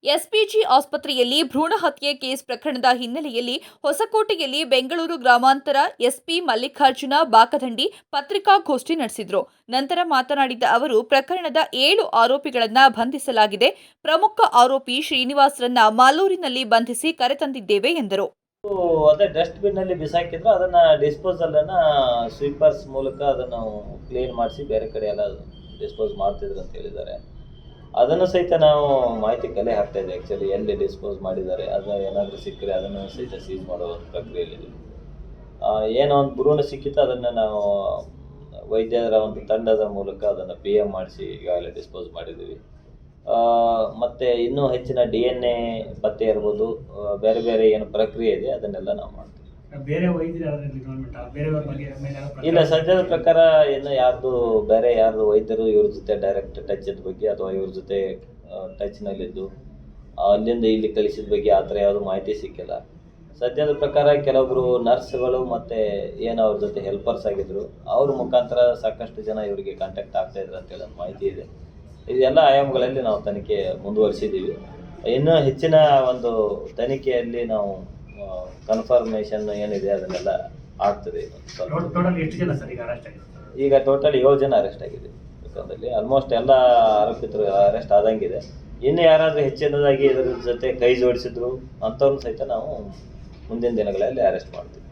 SPG ಆಸ್ಪತ್ರೆಯಲ್ಲಿ ಭ್ರೂಣ ಹತ್ಯೆ ಕೇಸ್ ಪ್ರಕರಣದ ಹಿನ್ನೆಲೆಯಲ್ಲಿ ಹೊಸಕೋಟೆಯಲ್ಲಿ ಬೆಂಗಳೂರು ಗ್ರಾಮಾಂತರ ಎಸ್ಪಿ ಮಲ್ಲಿಕಾರ್ಜುನ ಬಾಕದಂಡಿ ಪತ್ರಿಕಾಗೋಷ್ಠಿ ನಡೆಸಿದರು. ನಂತರ ಮಾತನಾಡಿದ ಅವರು, ಪ್ರಕರಣದ 7 ಆರೋಪಿಗಳನ್ನು ಬಂಧಿಸಲಾಗಿದೆ. ಪ್ರಮುಖ ಆರೋಪಿ ಶ್ರೀನಿವಾಸ್ರನ್ನ ಮಾಲೂರಿನಲ್ಲಿ ಬಂಧಿಸಿ ಕರೆತಂದಿದ್ದೇವೆ ಎಂದರು. ಅದೇ ಡಸ್ಟ್ಬಿನ್ ಅಲ್ಲಿ ಬಿಸಾಕಿದ್ರು, ಅದನ್ನ ಡಿಸ್ಪೋಸಲ್ ಅನ್ನ ಸ್ವೀಪರ್ಸ್ ಮೂಲಕ ಅದನ್ನು ಕ್ಲೀನ್ ಮಾಡಿಸಿ ಬೇರೆ ಕಡೆ ಎಲ್ಲ ಡಿಸ್ಪೋಸ್ ಮಾಡ್ತಿದ್ರು ಅಂತ ಹೇಳಿದ್ದಾರೆ. ಅದನ್ನು ಸಹಿತ ನಾವು ಮಾಹಿತಿ ಕಲೆ ಹಾಕ್ತಾ ಇದ್ದೀವಿ. ಆ್ಯಕ್ಚುಲಿ ಎಲ್ಲಿ ಡಿಸ್ಪೋಸ್ ಮಾಡಿದ್ದಾರೆ, ಅದು ಏನಾದರೂ ಸಿಕ್ಕರೆ ಅದನ್ನು ಸಹಿತ ಸೀಸ್ ಮಾಡೋ ಒಂದು ಪ್ರಕ್ರಿಯೆಯಲ್ಲಿ ಏನೋ ಒಂದು ಭ್ರೂಣ ಸಿಕ್ಕಿತ್ತು, ಅದನ್ನು ನಾವು ವೈದ್ಯರ ಒಂದು ತಂಡದ ಮೂಲಕ ಅದನ್ನು PM ಮಾಡಿಸಿ ಈಗಾಗಲೇ ಡಿಸ್ಪೋಸ್ ಮಾಡಿದ್ದೀವಿ. ಮತ್ತು ಇನ್ನೂ ಹೆಚ್ಚಿನ DNA ಪತ್ತೆ ಇರ್ಬೋದು, ಬೇರೆ ಬೇರೆ ಏನು ಪ್ರಕ್ರಿಯೆ ಇದೆ ಅದನ್ನೆಲ್ಲ ನಾವು ಮಾಡ್ತೀವಿ. ಇಲ್ಲ, ಸದ್ಯದ ಪ್ರಕಾರ ಇನ್ನು ಬೇರೆ ಯಾರ್ದು ವೈದ್ಯರು ಇವ್ರ ಜೊತೆ ಡೈರೆಕ್ಟ್ ಟಚ್ದ ಬಗ್ಗೆ ಅಥವಾ ಇವ್ರ ಜೊತೆ ಟಚ್ನಲ್ಲಿದ್ದು ಅಲ್ಲಿಂದ ಇಲ್ಲಿ ಕಳಿಸಿದ ಬಗ್ಗೆ ಆ ಥರ ಯಾವುದೂ ಮಾಹಿತಿ ಸಿಕ್ಕಿಲ್ಲ. ಸದ್ಯದ ಪ್ರಕಾರ ಕೆಲವೊಬ್ಬರು ನರ್ಸ್ಗಳು ಮತ್ತು ಏನು ಅವ್ರ ಜೊತೆ ಹೆಲ್ಪರ್ಸ್ ಆಗಿದ್ರು, ಅವ್ರ ಮುಖಾಂತರ ಸಾಕಷ್ಟು ಜನ ಇವರಿಗೆ ಕಾಂಟ್ಯಾಕ್ಟ್ ಆಗ್ತಾಯಿದ್ರು ಅಂತೇಳಿ ಒಂದು ಮಾಹಿತಿ ಇದೆ. ಇದೆಲ್ಲ ಆಯಾಮಗಳಲ್ಲಿ ನಾವು ತನಿಖೆ ಮುಂದುವರಿಸಿದ್ದೀವಿ. ಇನ್ನೂ ಹೆಚ್ಚಿನ ಒಂದು ತನಿಖೆಯಲ್ಲಿ ನಾವು ಕನ್ಫರ್ಮೇಷನ್ ಏನಿದೆ ಅದನ್ನೆಲ್ಲ ಆಗ್ತದೆ. ಈಗ ಟೋಟಲ್ 7 ಜನ ಅರೆಸ್ಟ್ ಆಗಿದೆ. ಯಾಕಂದರೆ ಆಲ್ಮೋಸ್ಟ್ ಎಲ್ಲ ಆರೋಪಿತರು ಅರೆಸ್ಟ್ ಆದಂಗಿದೆ. ಇನ್ನು ಯಾರಾದರೂ ಹೆಚ್ಚಿನದಾಗಿ ಇದರ ಜೊತೆ ಕೈ ಜೋಡಿಸಿದ್ರು ಅಂಥವ್ರನ್ನ ಸಹಿತ ನಾವು ಮುಂದಿನ ದಿನಗಳಲ್ಲಿ ಅರೆಸ್ಟ್ ಮಾಡ್ತೀವಿ.